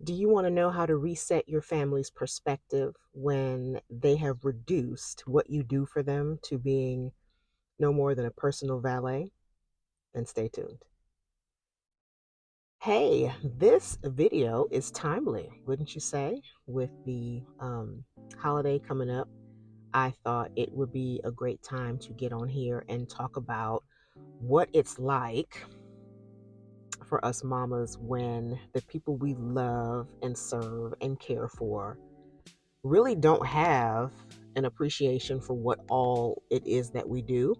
Do you want to know how to reset your family's perspective when they have reduced what you do for them to being no more than a personal valet? Then stay tuned. Hey, this video is timely, wouldn't you say? With the holiday coming up, I thought it would be a great time to get on here and talk about what it's like for us mamas when the people we love and serve and care for really don't have an appreciation for what all it is that we do.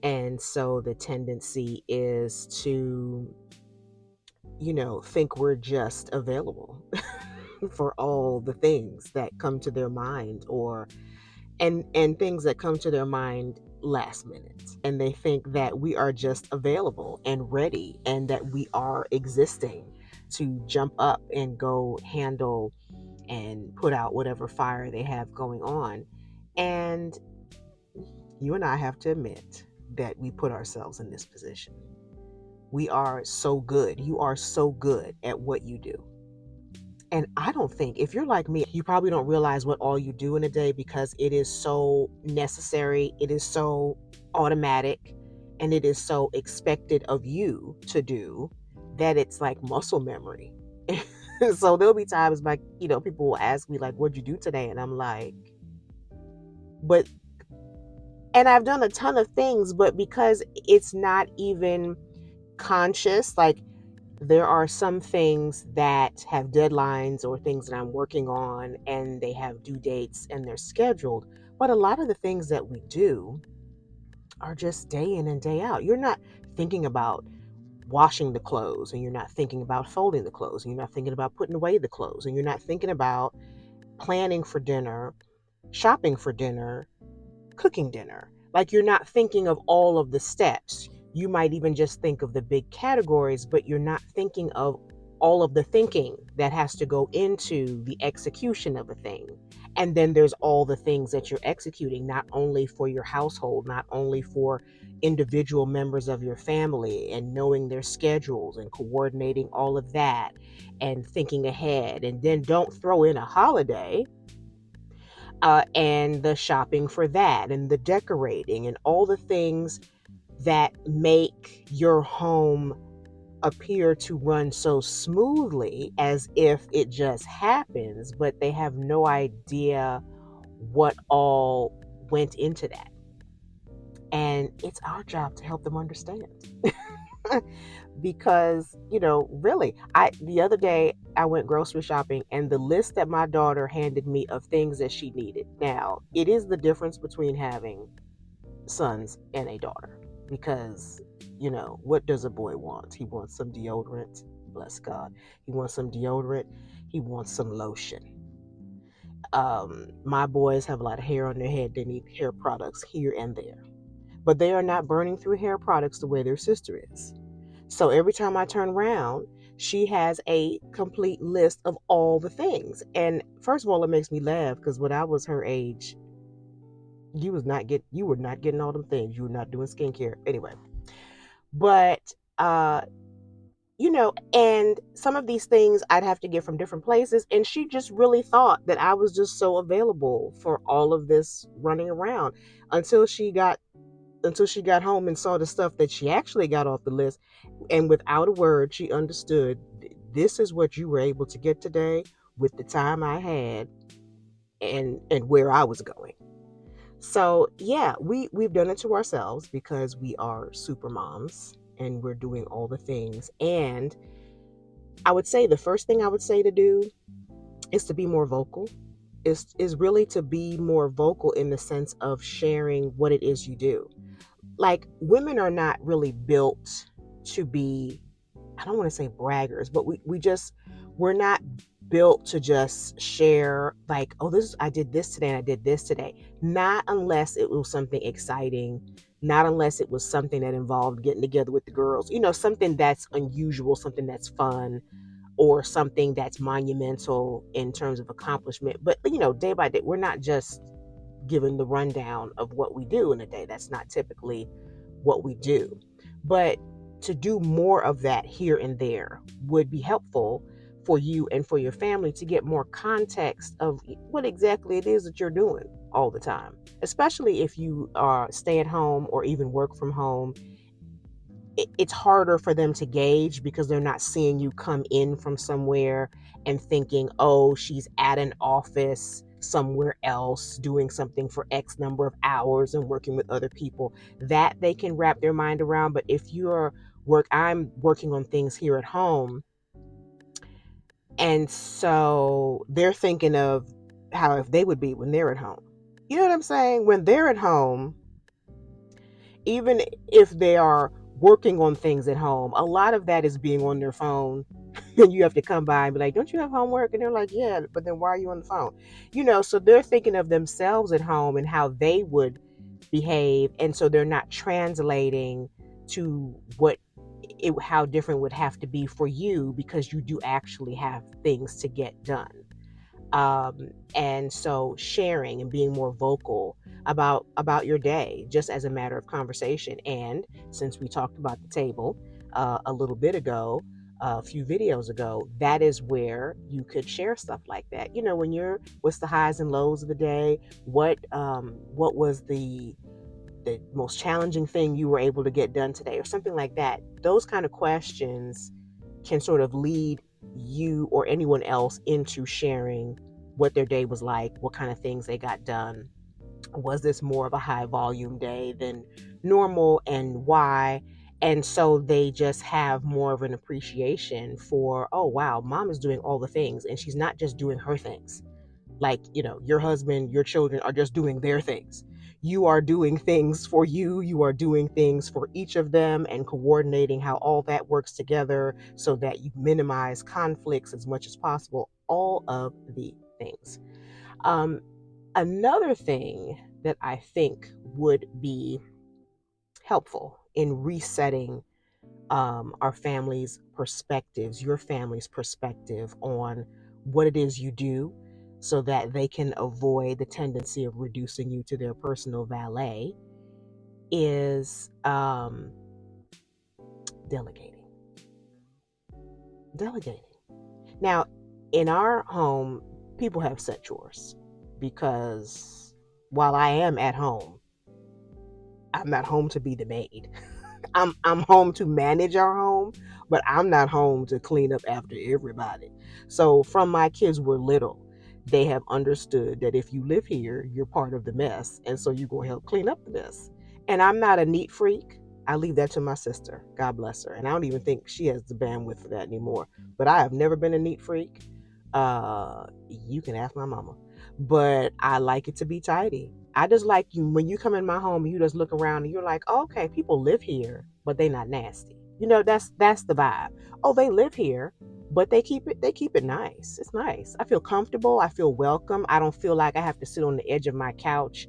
And so the tendency is to, think we're just available for all the things that come to their mind or and things that come to their mind last minute. And they think that we are just available and ready and that we are existing to jump up and go handle and put out whatever fire they have going on. And you and I have to admit that we put ourselves in this position. We are so good. You are so good at what you do. And I don't think, if you're like me, you probably don't realize what all you do in a day because it is so necessary, it is so automatic, and it is so expected of you to do that it's like muscle memory. So there'll be times like, people will ask me, like, what'd you do today? And I'm like, but, and I've done a ton of things, but because it's not even conscious, like, there are some things that have deadlines or things that I'm working on and they have due dates and they're scheduled. But a lot of the things that we do are just day in and day out. You're not thinking about washing the clothes and you're not thinking about folding the clothes and you're not thinking about putting away the clothes and you're not thinking about planning for dinner, shopping for dinner, cooking dinner. Like you're not thinking of all of the steps. You might even just think of the big categories, but you're not thinking of all of the thinking that has to go into the execution of a thing. And then there's all the things that you're executing, not only for your household, not only for individual members of your family and knowing their schedules and coordinating all of that and thinking ahead. And then don't throw in a holiday and the shopping for that and the decorating and all the things that make your home appear to run so smoothly as if it just happens, but they have no idea what all went into that. And it's our job to help them understand. Because, really, I the other day I went grocery shopping and the list that my daughter handed me of things that she needed. Now, it is the difference between having sons and a daughter because, what does a boy want? He wants some deodorant, bless God. He wants some deodorant, he wants some lotion. My boys have a lot of hair on their head, they need hair products here and there. But they are not burning through hair products the way their sister is. So every time I turn around, she has a complete list of all the things. And first of all, it makes me laugh because when I was her age, you were not getting all them things. You were not doing skincare. Anyway. But and some of these things I'd have to get from different places. And she just really thought that I was just so available for all of this running around until she got home and saw the stuff that she actually got off the list. And without a word, she understood this is what you were able to get today with the time I had and where I was going. So yeah, we've done it to ourselves because we are super moms and we're doing all the things. And I would say the first thing I would say to do is to be more vocal. Is really to be more vocal in the sense of sharing what it is you do. Like women are not really built to be, I don't want to say braggers, but we're not built to just share like, oh, this I did this today and I did this today. Not unless it was something exciting, not unless it was something that involved getting together with the girls, something that's unusual, something that's fun, or something that's monumental in terms of accomplishment. But day by day, we're not just giving the rundown of what we do in a day. That's not typically what we do. But to do more of that here and there would be helpful for you and for your family to get more context of what exactly it is that you're doing all the time, especially if you are stay at home or even work from home. It's harder for them to gauge because they're not seeing you come in from somewhere and thinking, oh, she's at an office somewhere else doing something for X number of hours and working with other people. That they can wrap their mind around. But if I'm working on things here at home, and so they're thinking of how if they would be when they're at home. You know what I'm saying? When they're at home, even if they are working on things at home, a lot of that is being on their phone. And you have to come by and be like, don't you have homework? And they're like, yeah, but then why are you on the phone? So they're thinking of themselves at home and how they would behave. And so they're not translating to how different would have to be for you, because you do actually have things to get done. And so sharing and being more vocal about your day, just as a matter of conversation. And since we talked about the table a little bit ago, a few videos ago, that is where you could share stuff like that. When what's the highs and lows of the day? What was the most challenging thing you were able to get done today, or something like that? Those kind of questions can sort of lead you or anyone else into sharing what their day was like, what kind of things they got done. Was this more of a high volume day than normal, and why? And so they just have more of an appreciation for, oh, wow, mom is doing all the things, and she's not just doing her things. Like, your husband, your children are just doing their things. You are doing things for you. You are doing things for each of them, and coordinating how all that works together so that you minimize conflicts as much as possible. All of the things. Um, Another thing that I think would be helpful in resetting our family's perspectives, your family's perspective on what it is you do, so that they can avoid the tendency of reducing you to their personal valet, is delegating. Delegating. Now, in our home, people have set chores, because while I am at home, I'm not home to be the maid. I'm home to manage our home, but I'm not home to clean up after everybody. So from my kids were little, they have understood that if you live here, you're part of the mess, and so you're going to help clean up the mess. And I'm not a neat freak. I leave that to my sister. God bless her. And I don't even think she has the bandwidth for that anymore. But I have never been a neat freak. You can ask my mama. But I like it to be tidy. I just like you when you come in my home and you just look around and you're like, oh, okay, people live here, but they not nasty. That's the vibe. Oh, they live here, but they keep it nice. It's nice. I feel comfortable. I feel welcome. I don't feel like I have to sit on the edge of my couch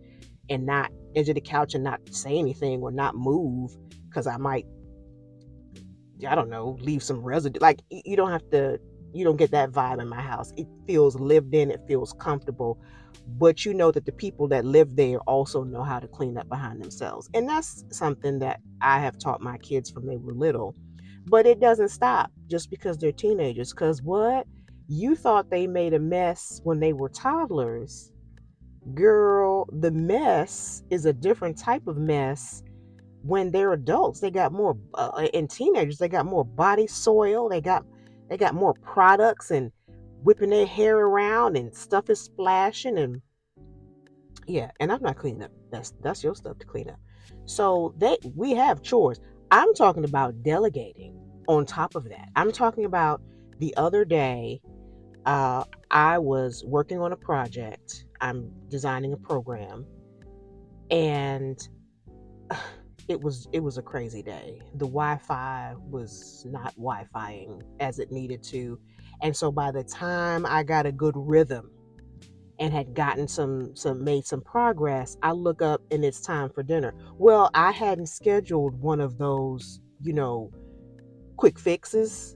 and not edge of the couch and not say anything or not move, because I might, I don't know, leave some residue. Like, you don't have to, you don't get that vibe in my house. It feels lived in, it feels comfortable. But you know that the people that live there also know how to clean up behind themselves. And that's something that I have taught my kids from they were little. But it doesn't stop just because they're teenagers. Because what? You thought they made a mess when they were toddlers. Girl, the mess is a different type of mess when they're adults. They got more, and teenagers, they got more body soil. They got more products and whipping their hair around, and stuff is splashing. And yeah, and I'm not cleaning up. That's your stuff to clean up. So we have chores. I'm talking about delegating. On top of that, I'm talking about the other day. I was working on a project. I'm designing a program, and it was a crazy day. The Wi-Fi was not Wi-Fiing as it needed to, and so by the time I got a good rhythm and had gotten some made some progress, I look up and it's time for dinner. Well, I hadn't scheduled one of those, quick fixes,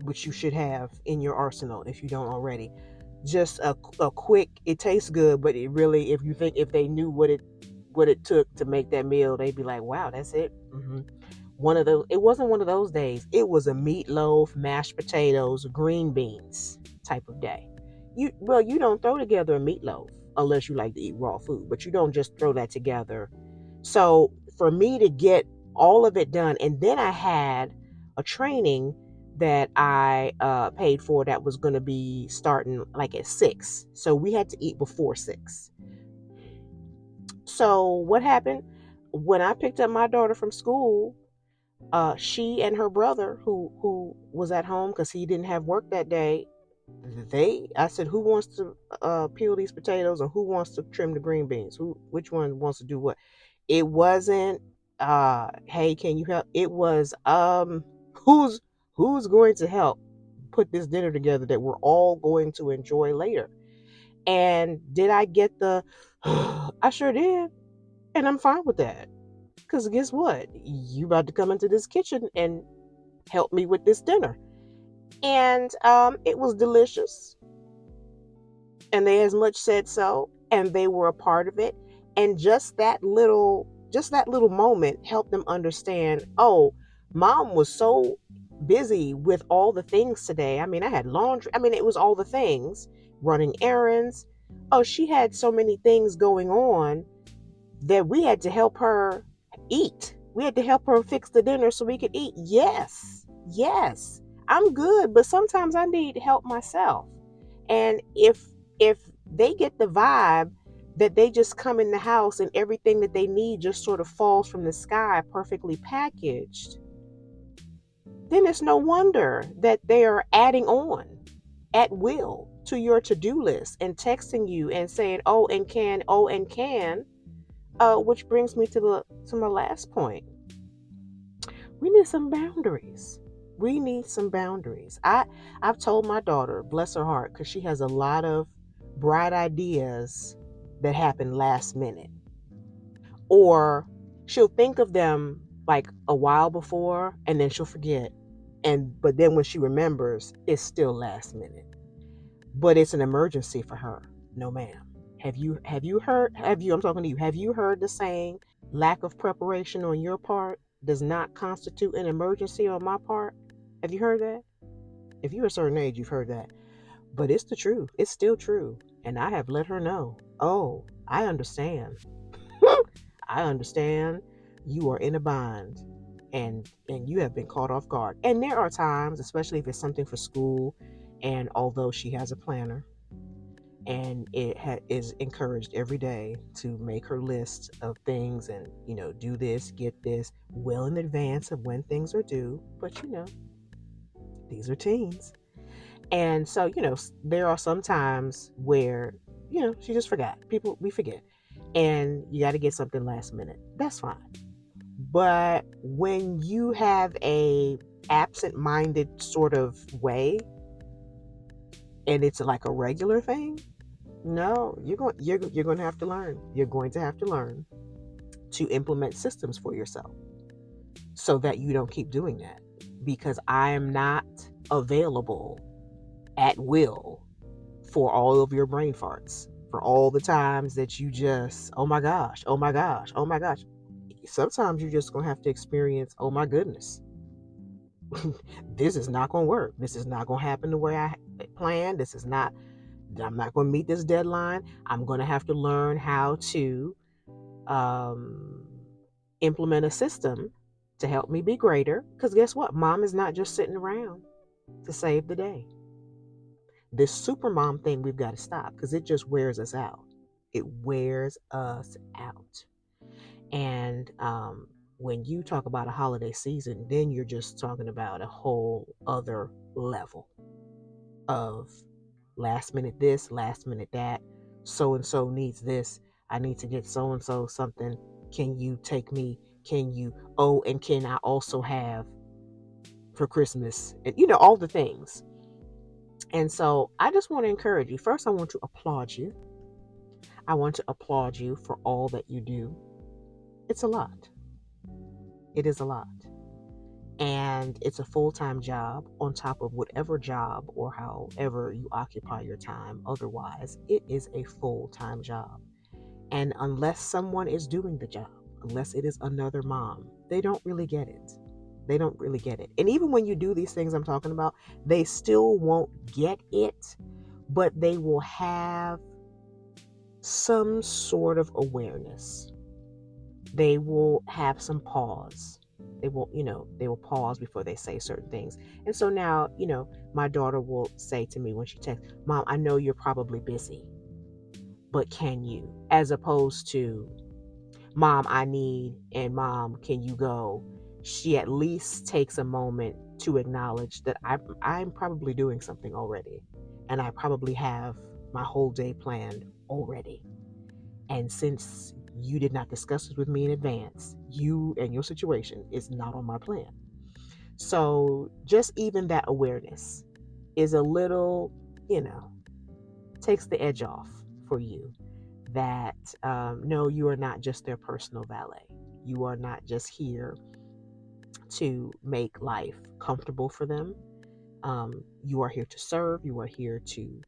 which you should have in your arsenal if you don't already. Just a quick. It tastes good, but it really, if they knew what it took to make that meal, they'd be like, wow, that's it. It wasn't one of those days. It was a meatloaf, mashed potatoes, green beans type of day. You don't throw together a meatloaf unless you like to eat raw food, but you don't just throw that together. So for me to get all of it done, and then I had a training that I paid for that was going to be starting like at 6. So we had to eat before 6. So what happened when I picked up my daughter from school? She and her brother, who was at home because he didn't have work that day, I said, who wants to peel these potatoes, or who wants to trim the green beans? Which one wants to do what? It wasn't, hey, can you help? It was, who's who's going to help put this dinner together that we're all going to enjoy later? And did I get the? I sure did, and I'm fine with that. Because guess what? You about to come into this kitchen and help me with this dinner. And it was delicious. And they as much said so. And they were a part of it. And just that little moment helped them understand, oh, mom was so busy with all the things today. I mean, I had laundry. I mean, it was all the things, running errands. Oh, she had so many things going on that we had to help her eat. We had to help her fix the dinner so we could eat. Yes, yes, I'm good, but sometimes I need help myself. And if they get the vibe that they just come in the house and everything that they need just sort of falls from the sky, perfectly packaged, then it's no wonder that they are adding on at will to your to-do list and texting you and saying, oh, and can. Which brings me to my last point. We need some boundaries. We need some boundaries. I've told my daughter, bless her heart, because she has a lot of bright ideas that happen last minute, or she'll think of them like a while before, and then she'll forget. But then when she remembers, it's still last minute. But it's an emergency for her. No, ma'am. Have you heard? I'm talking to you. Have you heard the saying, lack of preparation on your part does not constitute an emergency on my part? Have you heard that? If you're a certain age, you've heard that. But it's the truth. It's still true. And I have let her know. Oh, I understand. I understand you are in a bind, and you have been caught off guard. And there are times, especially if it's something for school, and although she has a planner, and is encouraged every day to make her list of things, and do this, get this well in advance of when things are due. But these are teens, and so there are some times where she just forgot. People, we forget, and you got to get something last minute. That's fine. But when you have a absent-minded sort of way, and it's like a regular thing, no, you're going to have to learn. You're going to have to learn to implement systems for yourself so that you don't keep doing that. Because I am not available at will for all of your brain farts, for all the times that you just, oh my gosh, oh my gosh, oh my gosh. Sometimes you're just going to have to experience, oh my goodness, this is not going to work. This is not going to happen the way I planned. I'm not going to meet this deadline. I'm going to have to learn how to um, implement a system to help me be greater. Because guess what? Mom is not just sitting around to save the day. This super mom thing, we've got to stop, because it just wears us out. It wears us out. And when you talk about a holiday season, then you're just talking about a whole other level of last minute this, last minute that. So and so needs this. I need to get so and so something. Can you take me? Can you? Oh, and can I also have for Christmas? And all the things. And so I just want to encourage you. First, I want to applaud you. I want to applaud you for all that you do. It's a lot. It is a lot. And it's a full-time job on top of whatever job or however you occupy your time. Otherwise, it is a full-time job. And unless someone is doing the job, unless it is another mom, they don't really get it. They don't really get it. And even when you do these things I'm talking about, they still won't get it, but they will have some sort of awareness. They will have some pause. They will pause before they say certain things. And so now, my daughter will say to me when she texts, Mom, I know you're probably busy, but can you? As opposed to, Mom, I need, and Mom, can you go? She at least takes a moment to acknowledge that I'm probably doing something already. And I probably have my whole day planned already. And since you did not discuss this with me in advance, you and your situation is not on my plan. So just even that awareness is a little, takes the edge off for you that no, you are not just their personal valet. You are not just here to make life comfortable for them. You are here to serve. You are here to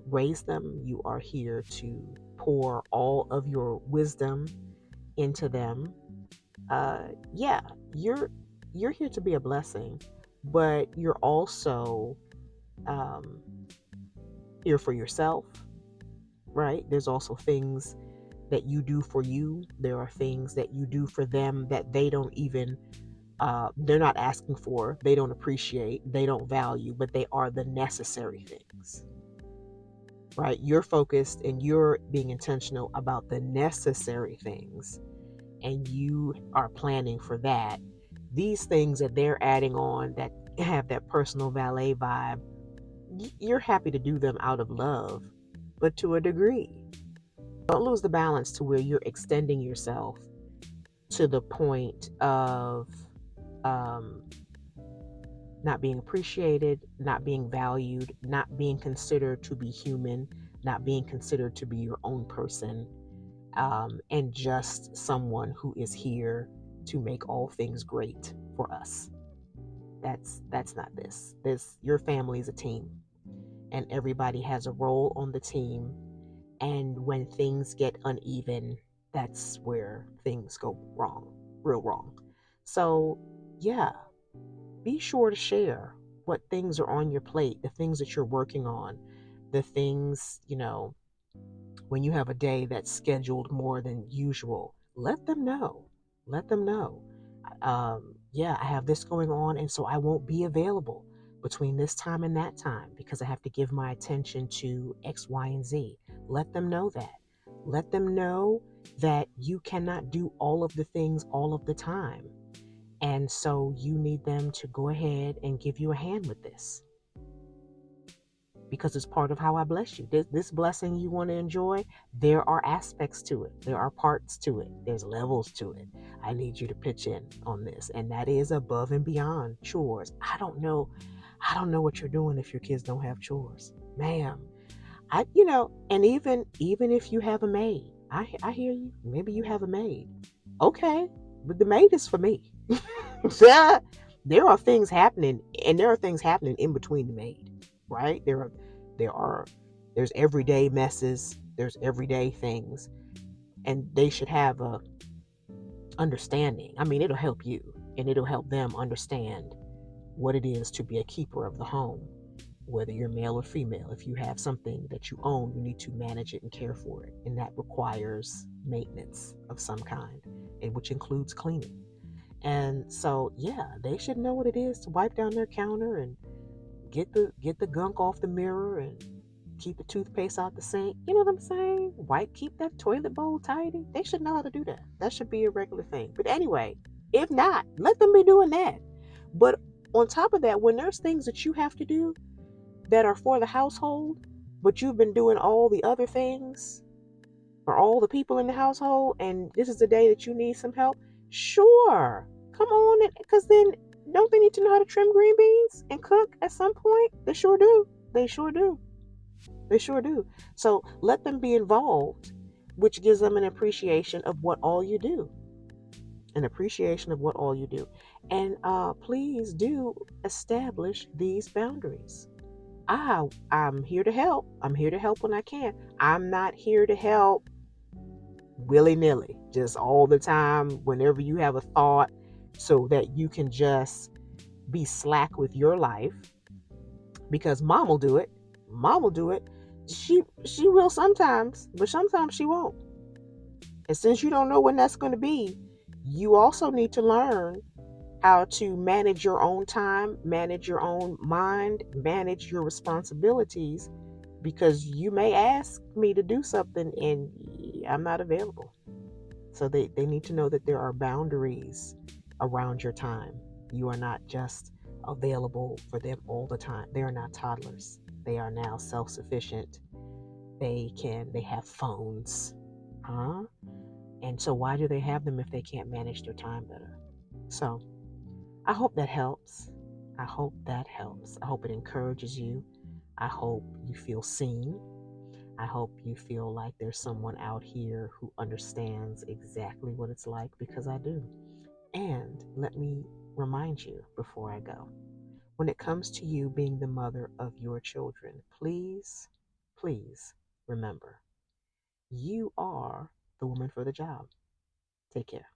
raise them. You are here to pour all of your wisdom into them. Yeah, you're here to be a blessing, but you're also um, here for yourself, right? There's also things that you do for you. There are things that you do for them that they don't even they're not asking for, they don't appreciate, they don't value, but they are the necessary things, right? You're focused and you're being intentional about the necessary things, and you are planning for that. These things that they're adding on that have that personal valet vibe, you're happy to do them out of love, but to a degree. Don't lose the balance to where you're extending yourself to the point of um, not being appreciated, not being valued, not being considered to be human, not being considered to be your own person, and just someone who is here to make all things great for us. That's not this. Your family is a team, and everybody has a role on the team. And when things get uneven, that's where things go wrong, real wrong. So, yeah, be sure to share what things are on your plate, the things that you're working on, the things, when you have a day that's scheduled more than usual, let them know. Let them know. Yeah, I have this going on, and so I won't be available between this time and that time because I have to give my attention to X, Y, and Z. Let them know that. Let them know that you cannot do all of the things all of the time. And so you need them to go ahead and give you a hand with this because it's part of how I bless you. This blessing you want to enjoy, there are aspects to it. There are parts to it. There's levels to it. I need you to pitch in on this. And that is above and beyond chores. I don't know what you're doing if your kids don't have chores. Ma'am, and even if you have a maid, I hear you. Maybe you have a maid. Okay, but the maid is for me. There are things happening, and there are things happening in between the maid, right? There's everyday messes, there's everyday things, and they should have a understanding. I mean, it'll help you, and it'll help them understand what it is to be a keeper of the home, whether you're male or female. If you have something that you own, you need to manage it and care for it, and that requires maintenance of some kind, and which includes cleaning. And so, yeah, they should know what it is to wipe down their counter and get the gunk off the mirror and keep the toothpaste out the sink. You know what I'm saying? Keep that toilet bowl tidy. They should know how to do that. That should be a regular thing. But anyway, if not, let them be doing that. But on top of that, when there's things that you have to do that are for the household, but you've been doing all the other things for all the people in the household, and this is the day that you need some help, sure, come on, because then don't they need to know how to trim green beans and cook at some point? They sure do. They sure do. They sure do. So let them be involved, which gives them an appreciation of what all you do. An appreciation of what all you do. And please do establish these boundaries. I'm here to help. I'm here to help when I can. I'm not here to help willy-nilly, just all the time. Whenever you have a thought, so that you can just be slack with your life, because mom will do it. Mom will do it. She will sometimes, but sometimes she won't. And since you don't know when that's going to be, you also need to learn how to manage your own time, manage your own mind, manage your responsibilities, because you may ask me to do something and I'm not available. So they need to know that there are boundaries around your time. You are not just available for them all the time. They are not toddlers. They are now self-sufficient. They have phones. Huh? And so why do they have them if they can't manage their time better? So I hope that helps. I hope that helps. I hope it encourages you. I hope you feel seen. I hope you feel like there's someone out here who understands exactly what it's like, because I do. And let me remind you before I go, when it comes to you being the mother of your children, please, please remember, you are the woman for the job. Take care.